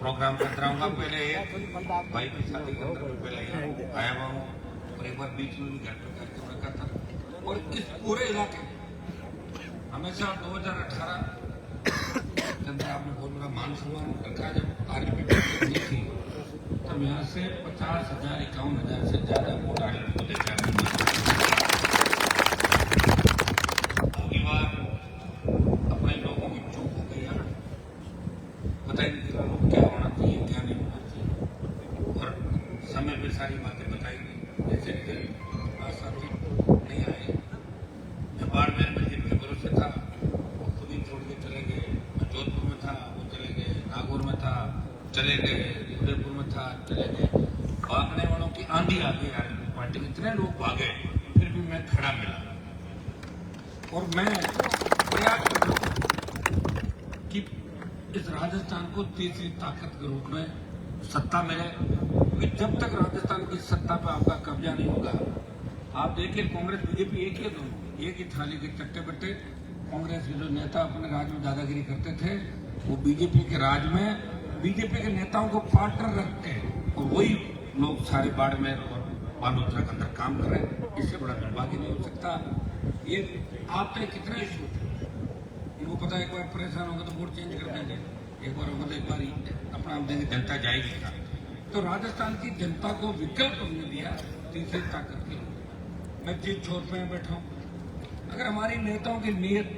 Programme करता रहूंगा। पहले एक भाई की शादी के अंदर पहले आया हुआ हूँ और एक बार बीच में भी घर पर कार्यक्रम रखा था। और इस पूरे इलाके में हमेशा 2018 के अंदर आपने बहुत बड़ा मान सम्मान रखा। जब आरपी नहीं थी तब यहाँ से 50,000 51,000 से ज्यादा वोट आरपी को देखा। अपने लोगों की चूक हो गई है, बताइए क्या होना चाहिए क्या नहीं होना चाहिए, और समय पे सारी बातें बताई गई। जैसे साथी नहीं आए, मैं बाड़मेर में जिनके भरोसे था वो खुद ही छोड़ के चले गए। मैं जोधपुर में था वो चले गए, नागौर में था चले गए, उदयपुर में था चले गए। भागने वालों की आंधी आ गई आरपी पार्टी में, इतने लोग भागे फिर भी मैं खड़ा मिला। और मैं प्रयास कर रहा हूं कि इस राजस्थान को तीसरी ताकत के रूप में सत्ता मिले। जब तक राजस्थान की सत्ता पर आपका कब्जा नहीं होगा, आप देखिए कांग्रेस बीजेपी एक ही दोनों एक ही थाली के चट्टे बट्टे। कांग्रेस के जो नेता अपने राज में दादागिरी करते थे वो बीजेपी के राज में बीजेपी के नेताओं को पार्टनर रख के और वही लोग सारे बाड़मेर और बालोतरा के अंदर काम कर रहे हैं। इससे बड़ा दुर्भाग्य नहीं हो सकता। ये आप पे कितना इशू इनको पता है, एक बार परेशान होगा तो वोट चेंज कर देंगे, एक बार होगा तो एक बार ही अपना आप देंगे, जनता जाएगी का। तो राजस्थान की जनता को विकल्प हमने दिया तीसरी ताकत के। मैं जिस छोर पे बैठा हूं, अगर हमारी नेताओं की नीयत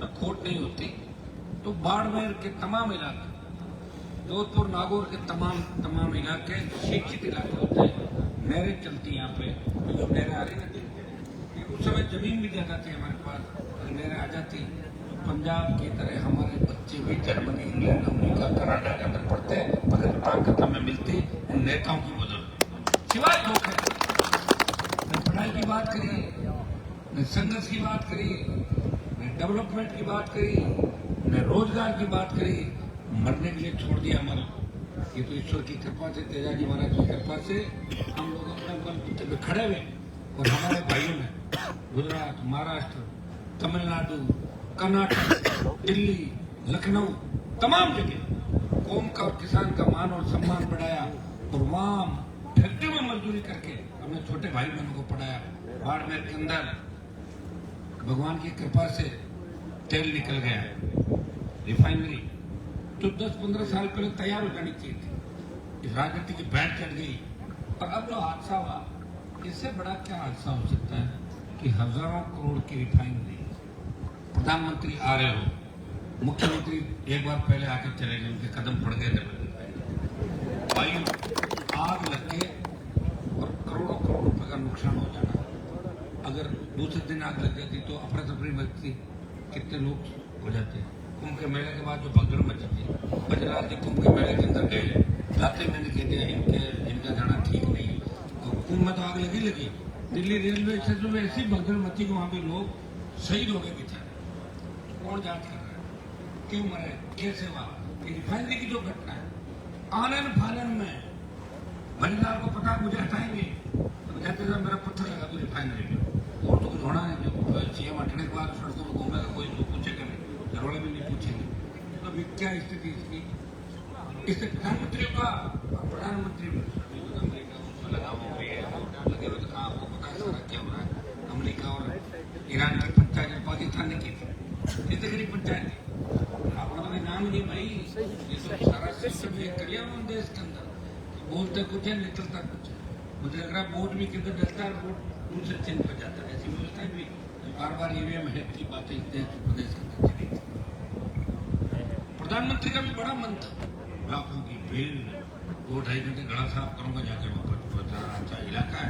में खोट नहीं होती तो बाड़मेर के तमाम इलाके, जोधपुर नागौर के तमाम इलाके शिक्षित इलाके होते हैं। नहरें चलती यहाँ पे, जब नहरें आ रही ना उस समय जमीन भी ज्यादा थी हमारे पास, नहरें आ जाती तो पंजाब की तरह हमारे बच्चे भी जर्मनी इंग्लैंड अमेरिका कनाडा के अंदर पढ़ते अगर ताकत हमें मिलती उन नेताओं की बदौलत। सिवाय धोखे न पढ़ाई की बात करी, न संघर्ष की बात करी, न डेवलपमेंट की बात करी, न रोजगार की बात करी, मरने के लिए छोड़ दिया हमारा। ये तो ईश्वर की कृपा से, तेजाजी महाराज की कृपा से हम लोग अपने बलबूते पे खड़े हुए। और हमारे भाइयों ने गुजरात, महाराष्ट्र, तमिलनाडु, कर्नाटक, दिल्ली, लखनऊ तमाम जगह कौम का और किसान का मान और सम्मान बढ़ाया। और वहां फैक्ट्री में मजदूरी करके हमने छोटे भाई बहनों को पढ़ाया। बाड़मेर के अंदर भगवान की कृपा से तेल निकल गया, रिफाइनरी जो 10-15 साल पहले तैयार हो जानी चाहिए थी। इस राजनीति की बैंड चढ़ गई और अब जो हादसा हुआ, इससे बड़ा क्या हादसा हो सकता है कि हजारों करोड़ की रिफाइनरी, प्रधानमंत्री आ रहे हो, मुख्यमंत्री एक बार पहले आकर चले गए, उनके कदम पड़ गए वायु आग लग के और करोड़ों करोड़ रुपए का नुकसान हो जाना। अगर दूसरे दिन आग लग जाती तो अफरा तफरी मचती, कितने लोग हो जाते। कुंभ के मेले के बाद जो भगदड़ मची थी, बजराज जी कुंभ के मेले के अंदर गए, जाते मैंने कह दिया इनका जाना ठीक नहीं है। तो कुंभ में तो आग लगी। दिल्ली रेलवे स्टेशन में ऐसी भगदड़ मची कि वहां पे लोग शहीद हो गए बेचारे। कौन जांच कर रहा है, क्यों मरे, कैसे हुआ? रिफाइनरी की जो घटना है, आनन फानन में भजनार को पता मुझे हटाएंगे तो कहते थे मेरा पत्थर लगा तो रिफाइनरी में। और तो कुछ होना नहीं, जो सीएम हटने के बाद सड़कों में घूमेगा कोई तो पूछेगा नहीं, घरवाले भी नहीं पूछेंगे। तो अभी क्या स्थिति इसकी? इससे प्रधानमंत्री का प्रधानमंत्री लगा हुआ है, लगे हुए तो कहा आपको पता है सारा क्या हो रहा है। अमेरिका और ईरान की पंचायत पाकिस्तान ने की थी, इतनी गरीब पंचायत आपका तो नाम नहीं भाई। ये तो सारा सिस्टम ये कर लिया उन्होंने देश के अंदर, बोलते कुछ है निकलता कुछ है। मुझे लग रहा है वोट भी किधर डरता है, वोट दूसरे चिन्ह पर जाता है। ऐसी व्यवस्था भी बार ईवीएम है की बातें देश प्रदेश के अंदर चली। प्रधानमंत्री का भी बड़ा मन था, लाखों की भीड़, 2-2.5 घंटे गड़ा साफ करूंगा जाके, वहाँ अच्छा इलाका है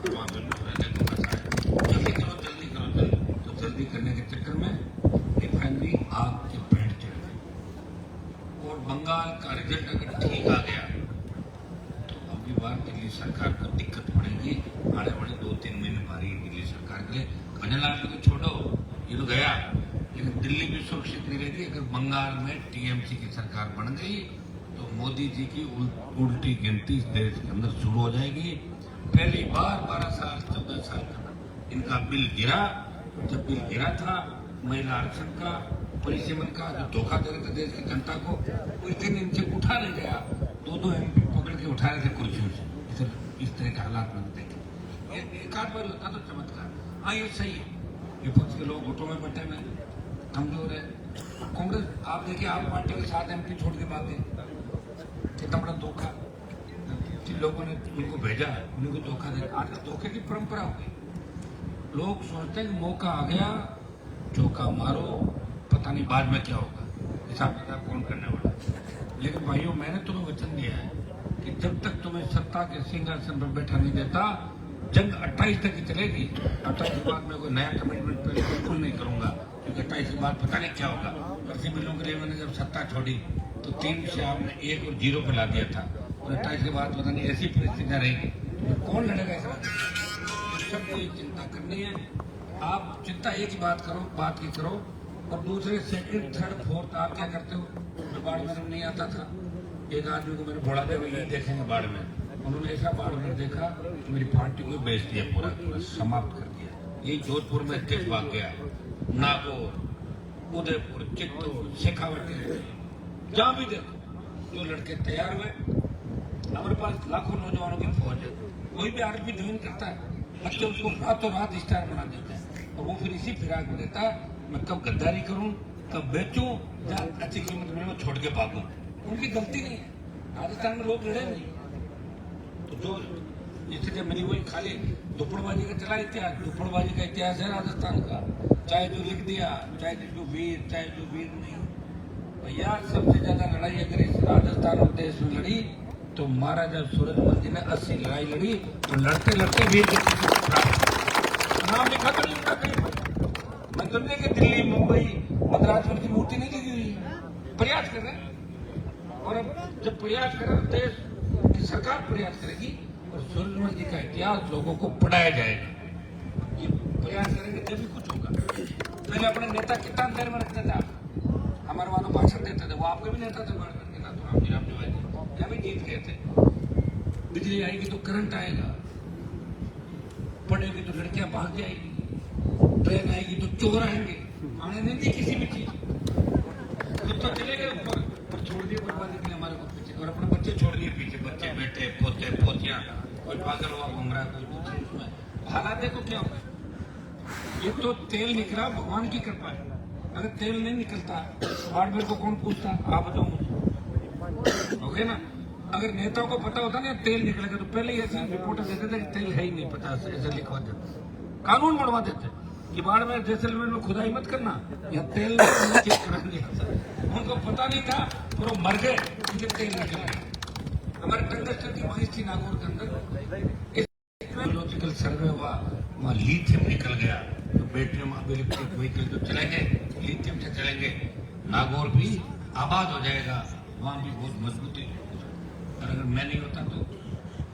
वहाँ पे लोग रहते हैं, जल्दी करो। तो जल्दी करने के चक्कर में रिफाइनरी आग के पेड़ चढ़ गई। और बंगाल का रिजल्ट अगर ठीक आ गया तो अगली बार दिल्ली सरकार को दिक्कत पड़ेगी। आने वाले 2-3 महीने भारी दिल्ली सरकार के लिए। कन्हैयालाल को तो छोड़ो, ये तो गया, लेकिन दिल्ली भी सुरक्षित नहीं रहेगी। अगर बंगाल में टीएमसी की सरकार बन गई तो मोदी जी की उल्टी गिनती इस देश के अंदर शुरू हो जाएगी। पहली बार 12 साल 14 साल का इनका बिल गिरा। जब बिल गिरा था महिला आरक्षण का, पुलिस से मैंने कहा जो धोखा दे रहे थे देश की जनता को, उस दिन इनसे उठा नहीं गया, 2 MP पकड़ के उठा रहे थे कुर्सियों से। इस तरह के हालात मैंने देखे। एक आध बार होता तो चमत्कार। हाँ ये सही है, विपक्ष के लोग घुटों में बैठे हुए कमजोर है। कांग्रेस आप देखिए, आप पार्टी के 7 MP छोड़ के भागे, कितना बड़ा धोखा। जिन लोगों ने उनको भेजा उनको धोखा दे, आज धोखे की परंपरा हो गई। लोग सोचते हैं कि मौका आ गया, चौका मारो, पता नहीं बाद में क्या होगा, हिसाब किताब कौन करने वाला। लेकिन भाइयों, मैंने तुम्हें वचन दिया है कि जब तक तुम्हें सत्ता के सिंहासन पर बैठा नहीं देता, जंग 28 तक ही चलेगी। 28 के बाद मैं कोई नया कमिटमेंट पहले बिल्कुल नहीं करूंगा, क्योंकि 28 के बाद पता नहीं क्या होगा। कृषि बिलों के लिए मैंने जब सत्ता छोड़ी तो 3 से आपने 1 और 0 पे ला दिया था, और 28 के बाद पता नहीं ऐसी परिस्थितियां रहेगी तो कौन लड़ेगा इस बात? सबको एक चिंता करनी है। आप चिंता एक ही बात की करो, और दूसरे सेकंड थर्ड फोर्थ आप क्या करते हो? मैं बाढ़ में नहीं आता था, एक आदमी को मैंने बोला था ये देखेंगे बाढ़ में, उन्होंने ऐसा बाढ़ में देखा तो मेरी पार्टी को बेच दिया, पूरा समाप्त कर दिया। यही जोधपुर में देश भाग गया, नागौर, उदयपुर, चित्तौड़, शेखावटी, जहां भी देखो जो लड़के तैयार हुए। हमारे पास लाखों नौजवानों की फौज है, कोई भी आर्मी ज्वाइन करता है, बच्चे उसको रातों रात स्टार बना देते हैं, और वो फिर इसी फिराक में रहता है मैं कब गद्दारी करूं, कब बेचूं, जहां अच्छी कीमत मिले वो छोड़ के भागूं। उनकी गलती नहीं है, राजस्थान में लोग लड़े नहीं। तो जो इसलिए मेरी वही खाली दुपड़बाजी का चला इतिहास, दुपड़बाजी का इतिहास है राजस्थान का, चाहे जो लिख दिया, चाहे जो वीर, चाहे जो वीर नहीं। भैया सबसे ज्यादा लड़ाई अगर इस राजस्थान और देश में लड़ी तो महाराजा सूरजमल जी ने 80 लड़ाई लड़ी, तो लड़ते लड़ते वीर के नाम लिखा तो नहीं उनका कहीं। मैं समझे कि दिल्ली, मुंबई, मद्रास में की मूर्ति नहीं लगी हुई, प्रयास कर रहे हैं। और अब जब प्रयास कर रहे हैं, देश की सरकार प्रयास करेगी और सूरजमल जी का इतिहास लोगों को पढ़ाया जाएगा। ये प्रयास करेंगे तभी कुछ होगा। पहले अपने नेता कितना देर में रखते थे, हमारे वहां भाषण देते थे, वो आपके भी नेता थे, क्या भी जीत गए थे। बिजली आएगी तो करंट आएगा, पढ़ेगी तो लड़कियां भाग जाएगी, ट्रेन आएगी तो चोर आएंगे, आने नहीं दी किसी भी चीज तो चले गए ऊपर, पर छोड़ दिए बर्बादी के लिए हमारे को पीछे, और अपने बच्चे छोड़ दिए पीछे, बच्चे बेटे पोते पोतियां, कोई पागल हुआ घूम रहा है, कोई दूसरे उसमें। हालात देखो क्या होगा। ये तो तेल निकला, भगवान की कृपा है। अगर तेल नहीं निकलता हार्डवेयर को कौन पूछता? आप बताओ मुझे, ओके ना। अगर नेताओं को पता होता ना तेल निकलेगा तो पहले ही ऐसे रिपोर्टर देते थे कि तेल है ही नहीं, 50 ऐसे लिखवा देते, कानून बढ़वा देते कि बाढ़ में जैसलमेर में खुदाई मत करना, या तेल चेक करा दिया। उनको पता नहीं था और वो मर गए क्योंकि तेल निकला। हमारे टंगस्टन की माइस थी नागौर के अंदर, जियोलॉजिकल सर्वे हुआ, वहाँ लिथियम निकल गया, तो बैटरियों में इलेक्ट्रिक व्हीकल जो चलेंगे लिथियम से चलेंगे, नागौर भी आबाद हो जाएगा, वहाँ भी बहुत मजबूती। और अगर मैं नहीं होता तो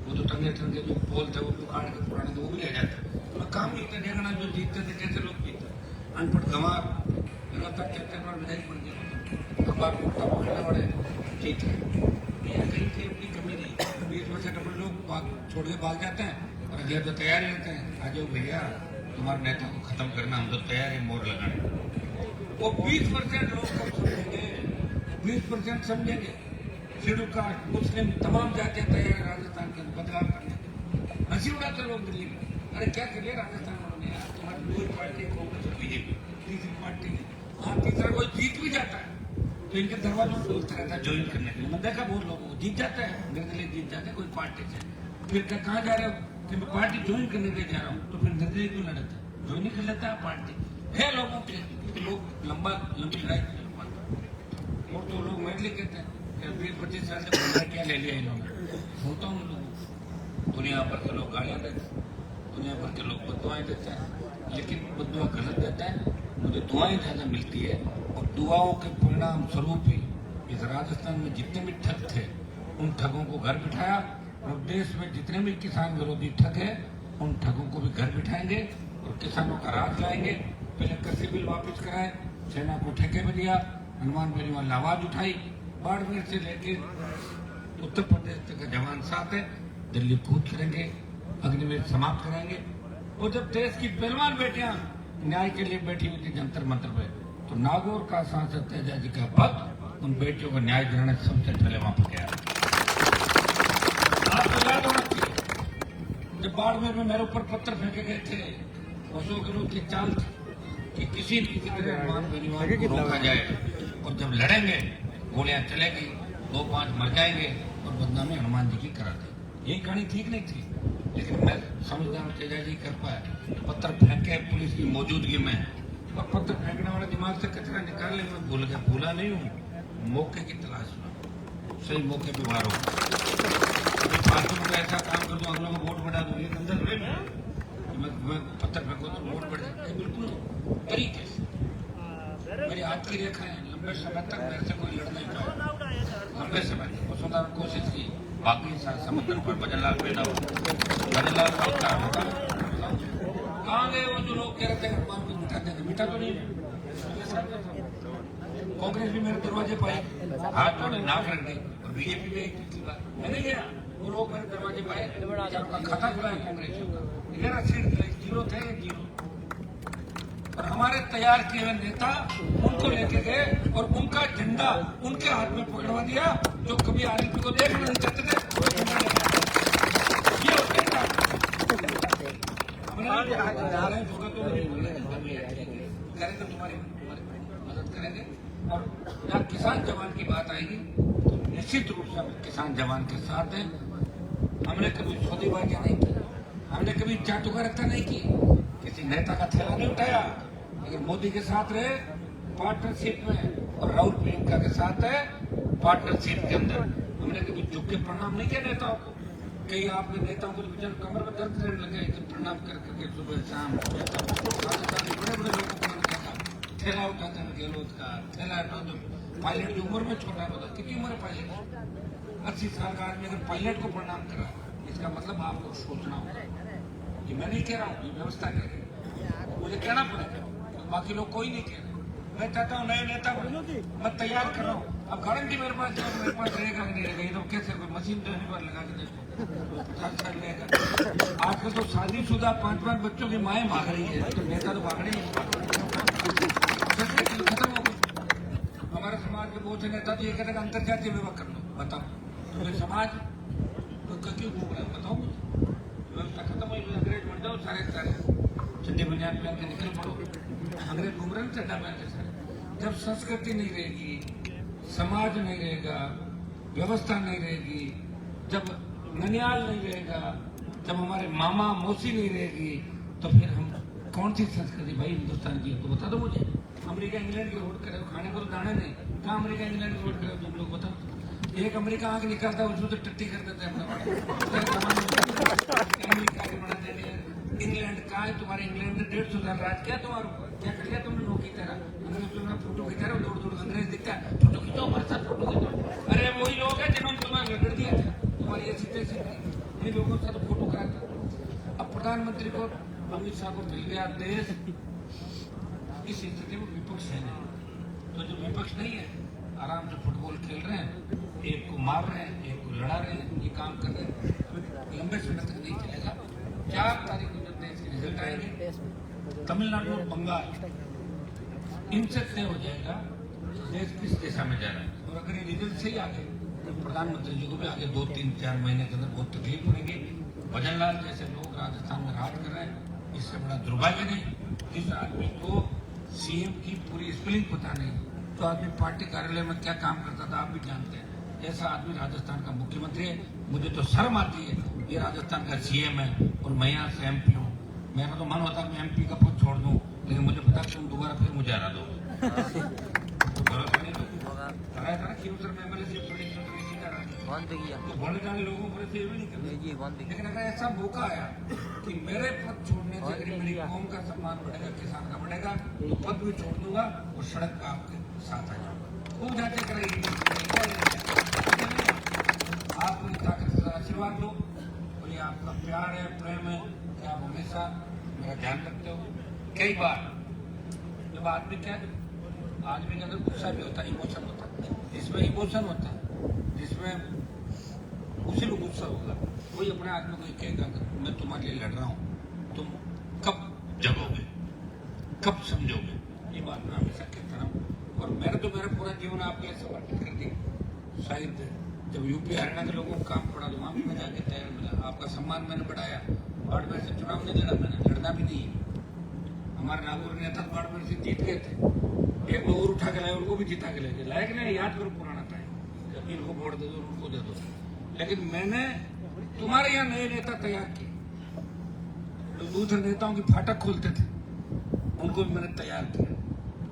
वो जो टंगस्टन के जो पोल थे वो दुकान के पुराने वो भी ले जाते, तो काम नहीं था देखना जो जीतते थे कैसे लोग जीतते, अनपढ़ गंवार तक कहते हैं विधायक बन गए, अखबार पकड़ने वाले जीत गए। कहीं थी अपनी कमी नहीं, 20% अपने लोग छोड़ के भाग जाते हैं, और अगर तो तैयार ही रहते हैं, आ जाओ भैया तुम्हारे नेता को खत्म करना, हम तो तैयार है मोर लगाने। वो 20% लोग कब समझेंगे, 20% समझेंगे। शेड्यूल कास्ट, मुस्लिम, तमाम जातियां तैयार है राजस्थान के बदलाव करने, हंसी उड़ाते लोग दिल्ली में। अरे क्या करिए राजस्थान में यार, तुम्हारी दो पार्टी कांग्रेस और बीजेपी, तीसरी पार्टी नहीं, हाँ तीसरा कोई जीत भी जाता है तो इनके दरवाजों में बोलता रहता है ज्वाइन करने के लिए। मैं देखा बहुत लोगों को जीत जाता है, निर्दलीय जीत जाते हैं कोई पार्टी से, फिर कहाँ जा रहे हो कि मैं पार्टी ज्वाइन करने के लिए जा रहा हूँ, तो फिर निर्दलीय क्यों लड़ते, ज्वाइन ही कर लेता है पार्टी है लोगों के, लोग लंबी लड़ाई और तो लोग मेडली कहते हैं 20-25 साल से क्या ले लिया इन्होंने। होता हूँ लोगों, दुनिया भर के लोग गालियाँ देते हैं, दुनिया भर के लोग बदुआएं देते हैं, लेकिन बदुआ गलत देता है, मुझे दुआएं ज़्यादा मिलती है। और दुआओं के परिणाम स्वरूप ही इस राजस्थान में जितने भी ठग थे उन ठगों को घर बिठाया, और देश में जितने भी किसान विरोधी ठग है उन ठगों को भी घर बिठाएंगे और किसानों का राज लाएंगे। पहले कृषि बिल वापस कराए, सेना को ठेके में दिया, हनुमान बेरी वाली आवाज उठाई, बाड़मेर से लेके उत्तर प्रदेश तक का जवान साथ है, दिल्ली कूच करेंगे, अग्निवीर समाप्त कराएंगे। और जब देश की पहलवान बेटियां न्याय के लिए बैठी हुई थी जंतर मंत्र पे, तो नागौर का सांसद तेजा जी का भक्त उन बेटियों को न्याय दिलाने सबसे पहले वहां पर गया। आपको याद होना चाहिए जब बाड़मेर में मेरे ऊपर पत्थर फेंके गए थे, अशोक गहलोत की चाल थी कि किसी भी तरह हनुमान बेनीवाल को रोका जाए, और जब लड़ेंगे गोलियां चलेगी, 2-5 मर जाएंगे और बदनामी हनुमान जी की करा दी। यही कहानी ठीक नहीं थी, लेकिन मैं समझदार तेजा जी कर पाए। पत्थर फेंके पुलिस की मौजूदगी में, और पत्थर फेंकने वाले दिमाग से कचरा निकालने में भूला नहीं हूँ, मौके की तलाश में सही मौके पे मारो। फालतू में ऐसा काम कर दो, अगलों को वोट बढ़ा दो, ये अंदर थोड़े मैं पत्थर फेंको तो वोट बढ़ जाए, बिल्कुल तरीके से। मेरी हाथ की रेखा है, लंबे समय तक मेरे से कोई लड़ नहीं पाया, लंबे समय तक वसुंधरा ने कोशिश की, बाकी सारे समर्थन पर भजनलाल पैदा हुआ। भजनलाल कहाँ गए वो जो लोग कह रहे थे हनुमान को मिटा देंगे, मिटा तो नहीं। कांग्रेस भी मेरे दरवाजे पर आई, हाथ जोड़े नाक रख दी, और बीजेपी में मैंने गया, वो लोग मेरे दरवाजे पर आए, उनका खाता खुला है कांग्रेस का, 11 सीट जीरो थे, जीरो। और हमारे तैयार किए हुए नेता उनको लेके गए और उनका झंडा उनके हाथ में पकड़वा दिया, जो कभी आरएलपी को देखना नहीं चाहते थे। ये करेंगे, तुम्हारी मदद करेंगे। और जहाँ किसान जवान की बात आएगी तो निश्चित रूप से हम किसान जवान के साथ हैं। हमने कभी सौदेबाजी नहीं की, हमने कभी चाटुकारिता नहीं की, किसी नेता का थैला नहीं उठाया, लेकिन मोदी के साथ रहे पार्टनरशिप में, और राहुल प्रियंका के साथ है पार्टनरशिप के अंदर। हमने कभी झुक के प्रणाम नहीं किया नेताओं को। कई आपके नेताओं को विचार कमर में दर्द रहने लगे कि प्रणाम कर करके सुबह शाम बड़े बड़े लोगों को थैला उठाते हैं, गहलोत का थैला उठा दो। पायलट की उम्र में छोटा होता, कितनी उम्र है पायलट? 80 साल का आदमी अगर पायलट को प्रणाम कर रहा है, इसका मतलब आपको सोचना होगा। ये मैं नहीं कह रहा हूँ, ये व्यवस्था कह रही है, मुझे कहना पड़ेगा, बाकी लोग कोई नहीं कह रहे। मैं चाहता हूँ नए नेता मैं तैयार कर रहा हूँ। अब गारंटी मेरे पास रहेगा नहीं रहेगा, ये तो कैसे कोई मशीन तो नहीं पर लगा के देखो, 50 साल रहेगा। आजकल तो शादीशुदा 5-5 बच्चों की माएँ भाग रही है, तो नेता तो भाग रही है, खत्म हो गई। हमारे समाज के बहुत से नेता तो ये कहते हैं अंतर्जातीय विवाह कर लो। बताओ तो समाज तो क्यों घूम रहे हैं, बताओ मुझे। व्यवस्था खत्म हुई, अंग्रेज बन जाओ सारे चड्डी बनियान पहन के निकल पड़ो, अंग्रेज घूम रहे हैं चड्डा पहन के सारे। जब संस्कृति नहीं रहेगी, समाज नहीं रहेगा, व्यवस्था नहीं रहेगी, जब ननियाल नहीं रहेगा, जब हमारे मामा मौसी नहीं रहेगी, तो फिर हम कौन सी संस्कृति भाई हिंदुस्तान की? तो बता दो मुझे। अमेरिका इंग्लैंड की वोट करे, खाने को तो दाने नहीं, कहाँ अमेरिका इंग्लैंड की वोट करे तुम लोग बताओ। एक अमेरिका आगे निकलता है, उसमें तो टट्टी कर देते हैं अपना। अमेरिका आगे बढ़ा देंगे, इंग्लैंड कहाँ है तुम्हारे? इंग्लैंड ने 150 साल राज किया तुम्हारे ऊपर, क्या कर लिया तुमने? नौकी तरह तुम्हारा फोटो खिंचा रहे हो, दौड़ दौड़ अंग्रेज दिखता है, फोटो खींचो हमारे साथ, फोटो खींचो। अरे वही लोग हैं जिन्होंने तुम्हारा रगड़ दिया था, तुम्हारी ऐसी तैसी इन लोगों के साथ फोटो कराता। अब प्रधानमंत्री को अमित शाह को मिल गया देश, इस स्थिति में विपक्ष है नहीं, तो जो विपक्ष नहीं है आराम से फुटबॉल खेल रहे हैं, एक को मार रहे हैं, एक को लड़ा रहे हैं, ये काम कर रहे हैं। लंबे समय तक नहीं चलेगा। 4 तारीख को जब देश के रिजल्ट आएंगे, तमिलनाडु और बंगाल इनसे तय हो जाएगा देश किस दिशा में जा रहा है। और अगर ये रिजल्ट सही आ गए तो प्रधानमंत्री जी को भी आगे 2-3-4 महीने के अंदर बहुत तकलीफ होगी। भजनलाल जैसे लोग राजस्थान में राज कर रहे हैं, इससे बड़ा दुर्भाग्य नहीं। जिस आदमी को सीएम की पूरी स्पेलिंग पता नहीं, तो आदमी पार्टी कार्यालय में क्या काम करता था आप भी जानते हैं, ऐसा आदमी राजस्थान का मुख्यमंत्री है। मुझे तो शर्म आती है, ये राजस्थान का सीएम है और मैं यहाँ से एमपी हूँ। मेरा तो मन होता है मैं एमपी का पद छोड़ दूँ, लेकिन मुझे पता है तुम दोबारा फिर मुझे हरा दो। बोलने जाने लोगों को सेव नहीं करते, लेकिन अगर ऐसा मौका आया कि मेरे पद छोड़ने से अगर मेरी कौम का सम्मान बढ़ेगा, किसान का बढ़ेगा, तो पद भी छोड़ दूंगा और सड़क पर आपके साथ आ जाऊंगा। खूब जाते करेगी, आप मेरी ताकत से आशीर्वाद दो, और ये आपका प्यार है, प्रेम है कि आप हमेशा मेरा ध्यान रखते हो। कई बार जब आदमी के अंदर गुस्सा भी होता है, इमोशन होता है, जिसमें इमोशन होता है, जिसमें उसी को गुस्सा होगा, कोई अपने आदमी को कहेगा मैं तुम्हारे लिए लड़ रहा हूँ, तुम कब जगोगे, कब समझोगे? ये बात मैं हमेशा कहता हूँ। और मैंने तो मेरा पूरा जीवन आपके लिए समर्पित कर दिया। शायद जब यूपी हरियाणा के लोगों को काम पड़ा तो वहाँ भी मैं जाके तैयार मिला, आपका सम्मान मैंने बढ़ाया। बाड़मेर से चुनाव नहीं लड़ा, मैंने लड़ना भी नहीं है। हमारे नागौर नेता बाड़मेर से जीत गए थे, एक दो और उठा के लाए, उनको भी जिता के लेके लायक नहीं, याद करो पुराना टाइम, इनको वोट दे दो उनको दे दो। लेकिन मैंने तुम्हारे यहाँ नए नेता तैयार किए, जो दूसरे नेताओं की फाटक खोलते थे उनको भी मैंने तैयार किया,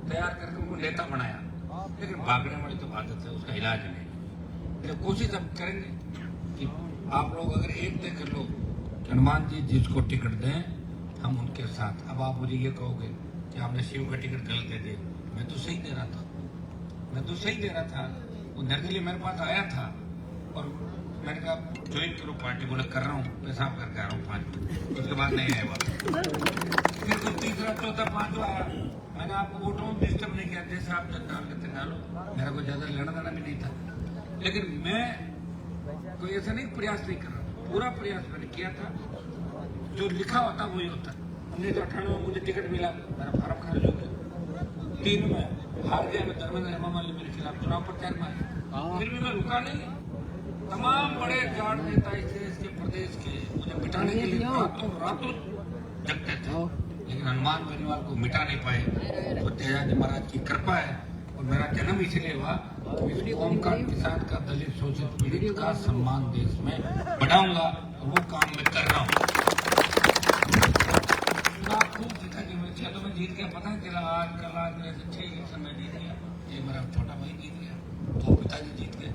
तैयार करके उनको नेता बनाया। लेकिन भागने वाली तो आदत है, उसका इलाज नहीं। तो कोशिश हम करेंगे कि आप लोग अगर एक तय कर लो कि हनुमान जी जिसको टिकट दें हम उनके साथ। अब आप मुझे ये कहोगे कि आपने शिव का टिकट गलत दे दिया, मैं तो सही दे रहा था, मैं तो सही दे रहा था। वो निर्दलीय मेरे पास आया था और मैंने कहा ज्वाइन करो पार्टी, बोले कर रहा हूँ, पेशाब करके आ रहा हूँ 5 मिनट, उसके बाद नहीं आया वापस। फिर कुछ तीसरा चौथा पांचवा आया, मैंने आपको वोटों में डिस्टर्ब नहीं किया, जैसे आप डाल लेते डालो, मेरा कोई ज्यादा लेना देना भी नहीं था। लेकिन मैं कोई ऐसा नहीं प्रयास नहीं कर रहा, पूरा प्रयास मैंने किया था, जो लिखा होता वही होता। 1998 में मुझे टिकट मिला, मेरा फार्म खारिज हो गया, 3 में हार गया, मैं धर्मेंद्र हेमा मालिनी मेरे खिलाफ चुनाव प्रचार में आया, फिर भी मैं रुका नहीं। तमाम बड़े जाट नेता इस देश के प्रदेश के मुझे मिटाने के लिए रातों जगते थे, लेकिन हनुमान बेनीवाल को मिटा नहीं पाए। तो तेजाजी महाराज की कृपा है और मेरा जन्म इसलिए हुआ कि इस कौम का, किसान का, दलित शोषित पीड़ित का सम्मान देश में बढ़ाऊंगा, और वो काम मैं कर रहा हूँ। खूब जीता कि मैं 6 में जीत गया, पता नहीं चला। आज कल आज मेरे से 6 इलेक्शन में जीत गया, ये मेरा छोटा भाई जीत गया, 2 पिताजी जीत गए,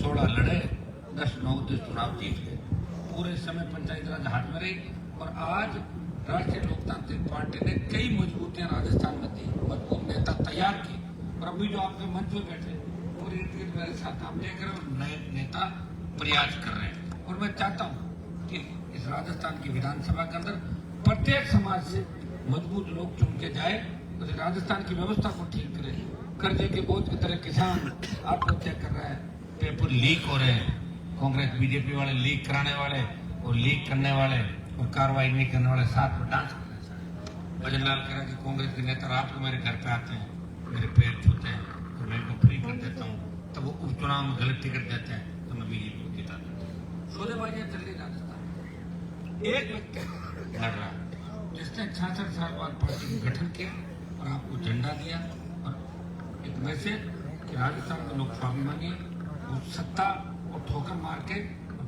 16 लड़े, 10-9 चुनाव जीत गए। पूरे समय पंचायत राज हाथ में रही और आज राष्ट्रीय लोकतांत्रिक पार्टी ने कई मजबूतियां राजस्थान में दी, मजबूत नेता तैयार की। और अभी जो आपके मंच में बैठे पूरे इर्द मेरे साथ आप देख रहे हो, नए नेता प्रयास कर रहे हैं। और मैं चाहता हूँ कि इस राजस्थान की विधानसभा के अंदर प्रत्येक समाज से मजबूत लोग चुन के जाए, तो राजस्थान की व्यवस्था को ठीक करे। कर्जे के बोझ की तरह किसान आत्महत्या कर रहा है, पेपर लीक हो रहे हैं, कांग्रेस बीजेपी वाले लीक कराने वाले और लीक करने वाले और कार्रवाई नहीं करने वाले साथ में डांस कर रहे हैं। भजन लाल कह रहा कि कांग्रेस के नेता रात को मेरे घर पे आते हैं, मेरे पैर छूते हैं तो मैं इनको फ्री कर देता हूँ, तब वो उपचुनाव में गलत टिकट देते हैं तो मैं बीजेपी को जिता देता हूँ। सौदेबाजियां चल रही राजस्थान। एक व्यक्ति लड़ रहा है जिसने 66 साल बाद पार्टी का गठन किया और आपको झंडा दिया और एक मैसेज कि राजस्थान के लोग स्वाभिमानी है, वो सत्ता और ठोकर मार के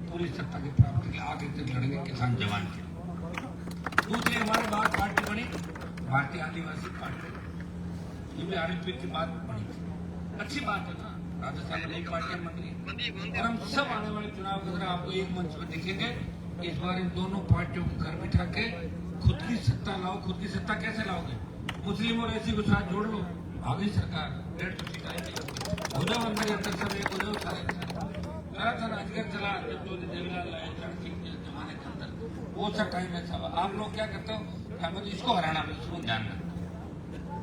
पूरी सत्ता की प्राप्ति के आगे तक लड़ेंगे किसान जवान के। दूसरी हमारे बाद पार्टी बनी भारतीय आदिवासी पार्टी, ये भी आरएसपी की बात बनी थी, अच्छी बात है ना, राजस्थान में नई पार्टियां बन रही और हम सब आने वाले चुनाव के अंदर आपको एक मंच पर दिखेंगे। इस बार इन दोनों पार्टियों को घर बिठा के खुद की सत्ता लाओ। खुद की सत्ता कैसे लाओगे? मुस्लिम और एसी को साथ जोड़ लो, आ गई सरकार, 150 सीट आएगी, हो जाओ अंदर अंदर सब एक हो जाओ सारे। चला था ना अजगर चला जब तो देवीलाल लाए जमाने के अंदर, वो सा टाइम है सब। आप लोग क्या करते हो, हमें इसको हराना है, इसको ध्यान रखना,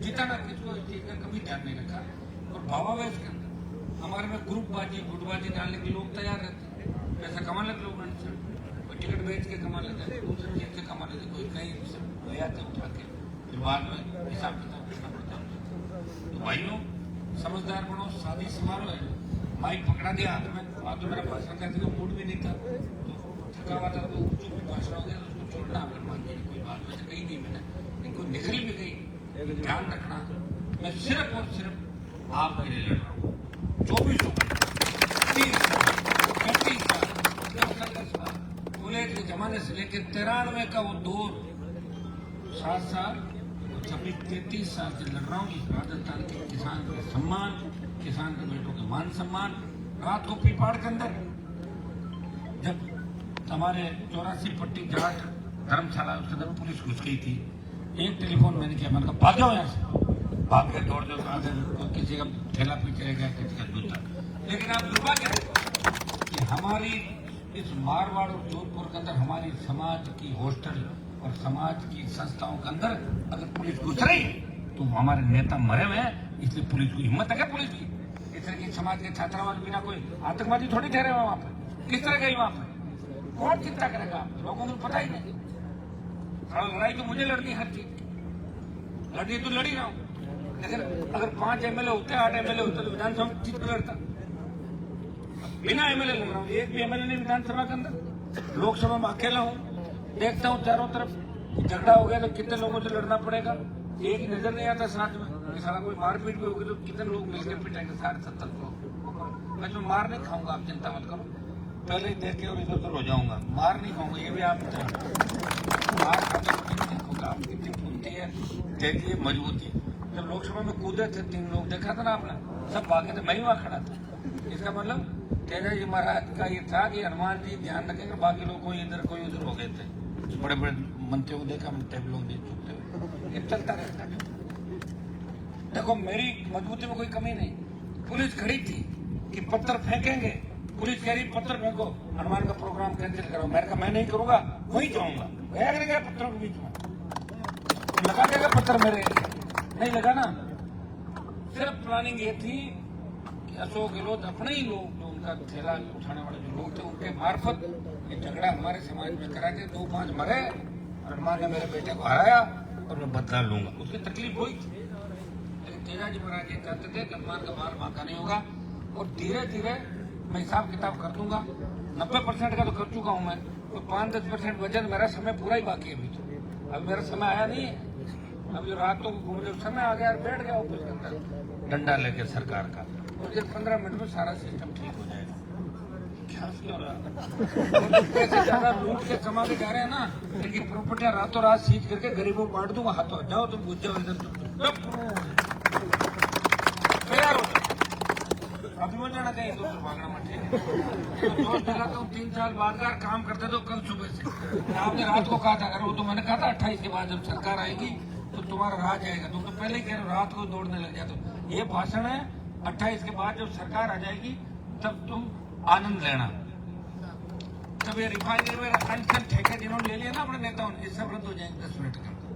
जिताना किसको, इस चीज का कभी ध्यान नहीं रखा। और भावावेश के अंदर हमारे में ग्रुपबाजी गुटबाजी डालने के लोग तैयार रहते हैं, पैसा कमा लेते लोग, कोई टिकट बेच के कमा लेते हैं, दूसरे चीज से कमा लेते, कोई कहीं ले आते उठा के, फिर बाद में हिसाब किताब करना पड़ता है। तो भाइयों समझदार बनो, शादी समारोह है, माइक पकड़ा दिया हाथ में, तो मेरा भाषण करने का मूड भी नहीं था, तो थका हुआ था, तो चुप भाषण हो गया, तो उसको छोड़ना अगर मान लीजिए कोई बात वैसे कही नहीं मैंने, इनको निकल भी गई। ध्यान रखना, मैं सिर्फ और सिर्फ आपके लिए लड़ रहा हूँ। 24 के जमाने से लेकर 93 का वो दौर, 7 साल 26-33 साल से लड़ रहा हूँ इस राजस्थान के किसान के सम्मान, किसान के बेटों के मान सम्मान। रात को पीपाड़ के अंदर जब हमारे 84 पट्टी जाट धर्मशाला उसके अंदर पुलिस घुस गई थी, एक टेलीफोन मैंने किया, मैंने कहा भाग जाओ यहाँ से, भाग गए, दौड़ जाओ, आगे किसी का ठेला पीछे रह गया, किसी का जूता। लेकिन आप दुर्भाग्य कि हमारी इस मारवाड़ और जोधपुर के अंदर हमारी समाज की हॉस्टल और समाज की संस्थाओं के अंदर अगर पुलिस घुस रही तो हमारे नेता मरे हुए हैं, इसलिए पुलिस को हिम्मत है क्या पुलिस की? इस तरह की समाज के छात्रावास बिना कोई आतंकवादी थोड़ी ठहरे हुए वहां पर, किस तरह गई वहां पर? कौन चिंता करेगा? लोगों को पता ही नहीं। लड़ाई तो मुझे लड़नी, हर चीज लड़नी तो लड़ी रहा हूं, लेकिन अगर 5 MLA होते, 8 MLA होते तो विधानसभा में जीत लड़ता। बिना MLA लड़ रहा हूँ, एक भी MLA नहीं विधानसभा के अंदर। लोकसभा में अकेला हूँ, देखता हूँ चारों तरफ झगड़ा हो गया तो कितने लोगों से लड़ना पड़ेगा, एक नजर नहीं आता साथ में। सारा कोई मारपीट भी होगी तो कितने लोग मिलकर पिटेंगे, 70 लोग। मैं तो मार नहीं खाऊंगा, आप चिंता मत करो, पहले ही देख के और इधर उधर हो जाऊंगा, मार नहीं खाऊंगा, ये भी आप मार खाते देखोगा आप कितनी फूलती है, देखिए मजबूती। जब लोकसभा में कूदे थे 3 लोग, देखा था ना आपने, सब भागे थे, मैं ही वहां खड़ा था। इसका मतलब तेजा जी महाराज का ये था कि हनुमान जी ध्यान रखेंगे, बाकी लोग कोई इधर कोई उधर हो गए थे। बड़े बड़े मंत्रियों को देखा मैं टेबलों में चुकते हुए, ये चलता रहता है। देखो मेरी मजबूती में कोई कमी नहीं। पुलिस खड़ी थी कि पत्थर फेंकेंगे, पुलिस कह रही पत्थर फेंको, हनुमान का प्रोग्राम कैंसिल करो। मैंने कहा मैं नहीं करूंगा, वही जाऊंगा। गया कि नहीं गया पत्थरों के बीच में, लगा देगा पत्थर मेरे, नहीं लगा ना। सिर्फ प्लानिंग ये थी कि अशोक गहलोत अपने ही लोग, जो उनका थैला उठाने वाले जो लोग थे, उनके मार्फत ये झगड़ा हमारे समाज में करा के 2-5 मरे और हनुमान ने मेरे बेटे को हराया और मैं बदला लूंगा। उसकी तकलीफ हुई थी, लेकिन तेजा जी महाराज ये कहते थे कि हनुमान का माल बांका नहीं होगा और धीरे धीरे मैं हिसाब किताब कर दूंगा। 90% का तो कर चुका हूं मैं, तो 5-10% वजन, मेरा समय पूरा ही बाकी है अभी। तो अब मेरा समय आया नहीं है, अब जो रातों को घूम रहे समय आ गया और बैठ गया ऑफिस के अंदर डंडा लेके सरकार का, मुझे 15 मिनट में सारा सिस्टम ठीक हो जाएगा। क्या क्यों रहा पैसे ज्यादा लूट के कमा के जा रहे हैं ना, लेकिन प्रॉपर्टियां रातों रात सीज करके गरीबों को बांट दूंगा, हाथों जाओ तुम बुझ जाओ इधर, तैयार हो अभी बोल जाना चाहिए तो भागना मत, ठीक है। तो दोस्त लगाता हूँ 3 साल बाद का काम करते तो कल सुबह से। आपने रात को कहा था, अगर वो तो मैंने कहा था 28 के बाद जब सरकार आएगी तो तुम्हारा राज आएगा, तुम तो पहले ही कह रहे हो रात को दौड़ने लग जाते हो। ये भाषण है 28 के बाद जब सरकार आ जाएगी तब तुम आनंद लेना। तब ये रिफाइनरी में रसायन ठेके जिन्होंने ले लिया ना अपने नेताओं ने, ये सब रद्द हो जाएंगे 10 मिनट के अंदर।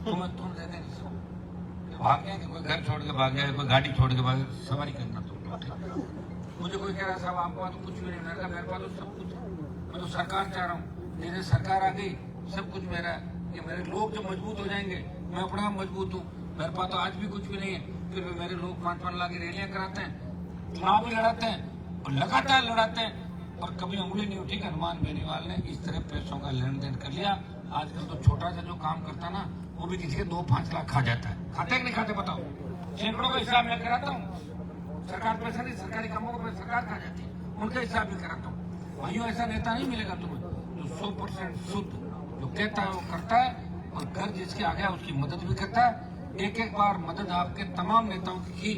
तुम देते भाग गया कि कोई घर छोड़ के भाग गया, कोई गाड़ी छोड़ के भाग गया, सवारी करना तुम। मुझे कोई कह रहा साहब आपके पास तो कुछ भी नहीं, मेरे का मेरे पास तो सब कुछ है, मैं तो सरकार चाह रहा हूँ। जैसे सरकार आ गई सब कुछ मेरा है, कि मेरे लोग जो मजबूत हो जाएंगे, मैं अपने आप मजबूत हूँ। मेरे पास तो आज भी कुछ भी नहीं है, फिर भी मेरे लोग 5-5 लाख की रैलियां कराते हैं, चुनाव भी लड़ाते हैं और लगातार लड़ाते हैं, और कभी उंगली नहीं उठी कि हनुमान बेनीवाल ने इस तरह पैसों का लेन देन कर लिया। आजकल तो छोटा सा जो काम करता ना, वो भी किसी के 2-5 लाख खा जाता है। खाते कि नहीं खाते बताओ? सैकड़ों का हिसाब मैं कराता हूँ, सरकार पैसा नहीं, सरकारी कामों को पैसा सरकार खा जाती है, उनका हिसाब भी कराता हूँ। भाइयों ऐसा नेता नहीं मिलेगा तुम्हें जो 100% शुद्ध, जो कहता है वो करता है, और घर जिसके आ गया उसकी मदद भी करता है। एक बार मदद आपके तमाम नेताओं की,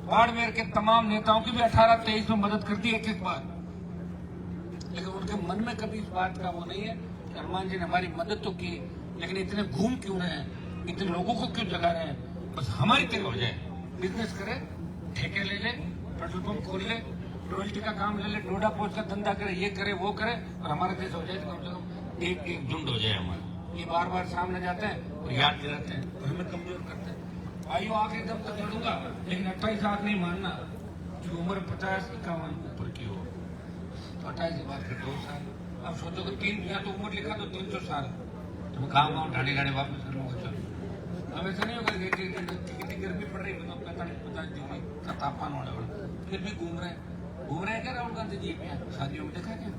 बाड़मेर के तमाम नेताओं की भी 18-23 में मदद करती है एक बार, लेकिन उनके मन में कभी इस बात का वो नहीं है कि हनुमान जी ने हमारी मदद तो की, लेकिन इतने घूम क्यों रहे हैं, इतने लोगों को क्यों जगा रहे हैं। बस हमारी तरह हो जाए, बिजनेस करे, ठेके ले ले, पेट्रोल पंप खोल ले, रॉयल्टी का काम ले ले, डोडा पोस्ट का धंधा करे, ये करे वो करे, और हमारा देश हो जाए तो कम से कम एक झुंड हो जाए हमारा। ये बार बार सामने जाते हैं और याद दिलाते हैं और हमें कमजोर करते हैं। भाइयों आखिरी दम तक लड़ूंगा, लेकिन 28 साल नहीं मानना कि उम्र 50-51 ऊपर की हो, तो 28 के बाद फिर 2 साल। अब सोचो कि 3 या तो उम्र लिखा तो 300 साल, तुम गाँव ढाने वापस कर लूंगा। चलो अब ऐसा नहीं होगा कितनी गर्मी पड़ रही है, 45-50 डिग्री का तापमान होने वाला, फिर भी घूम रहे हैं क्या राहुल गांधी जी? शादियों में देखा क्या?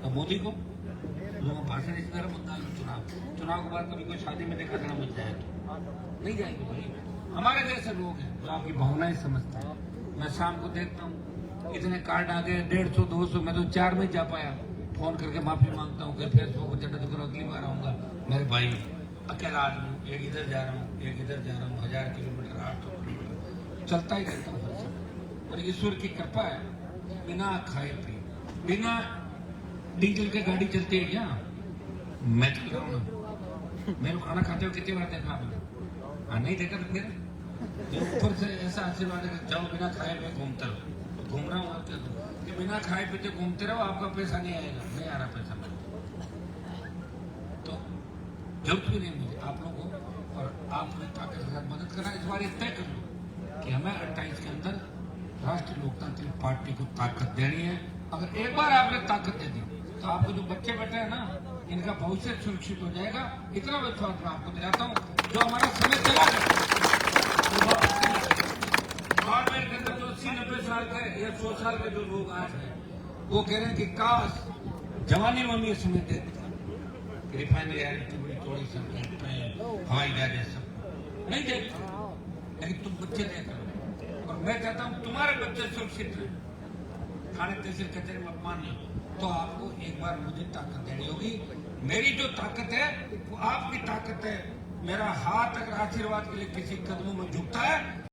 तो मोदी को भाषण इस तरह बंगाल में चुनाव के बाद कभी कोई शादी में देखा था बच जाए तो नहीं जाएंगे भाई। हमारे जैसे लोग हैं जो आपकी भावनाएं समझते हैं। मैं शाम को देखता हूँ इतने कार्ड आ गए, 150-200, मैं तो 4 में जा पाया। फोन करके माफी मांगता हूँ कि फेसबुक पर चढ़ा तो अगली बार आऊंगा। मेरे भाई अकेला आदमी, एक इधर जा रहा हूँ, एक इधर जा रहा हूँ, 1000 किलोमीटर 800 किलोमीटर चलता ही रहता हूँ हर समय। और ईश्वर की कृपा है, बिना खाए पिए, बिना डीजल के गाड़ी चलती है क्या? मैं तो कह रहा हूँ, मेरे खाना खाते हो कितनी बार देखा आपने? हाँ नहीं देखा तो फिर ऊपर से ऐसा आशीर्वाद है कि जाओ बिना खाए पिए घूमते रहो। घूम रहा हूँ और क्या कि बिना खाए पीते घूमते रहो, आपका पैसा नहीं आएगा, नहीं आ रहा पैसा मेरे तो जरूरत भी नहीं मुझे आप लोगों को, और आप लोग ताकत के साथ मदद करना। इस बार ये तय कर लो कि हमें 28 के अंदर राष्ट्रीय लोकतांत्रिक पार्टी को ताकत देनी है। अगर एक बार आपने ताकत दे दी तो आपको जो बच्चे बैठे हैं ना, इनका भविष्य सुरक्षित हो जाएगा। इतना विश्वास मैं आपको दिलाता हूँ। जो हमारा समय चला गया बाड़मेर के अंदर जो 80-90 साल के या 100 साल के जो लोग आज हैं, वो कह रहे हैं कि काश जवानी में हम ये समय देखते, रिफाइनरी इतनी बड़ी चौड़ी सड़कें, हवाई जहाज सब नहीं देखते, लेकिन तुम बच्चे देख रहे हो। और मैं कहता हूँ तुम्हारे बच्चे सुरक्षित रहे, थाने तहसील कचहरी में अपमान नहीं, तो आपको एक बार मुझे ताकत देनी होगी। मेरी जो ताकत है वो आपकी ताकत है। मेरा हाथ अगर आशीर्वाद के लिए किसी कदमों में झुकता है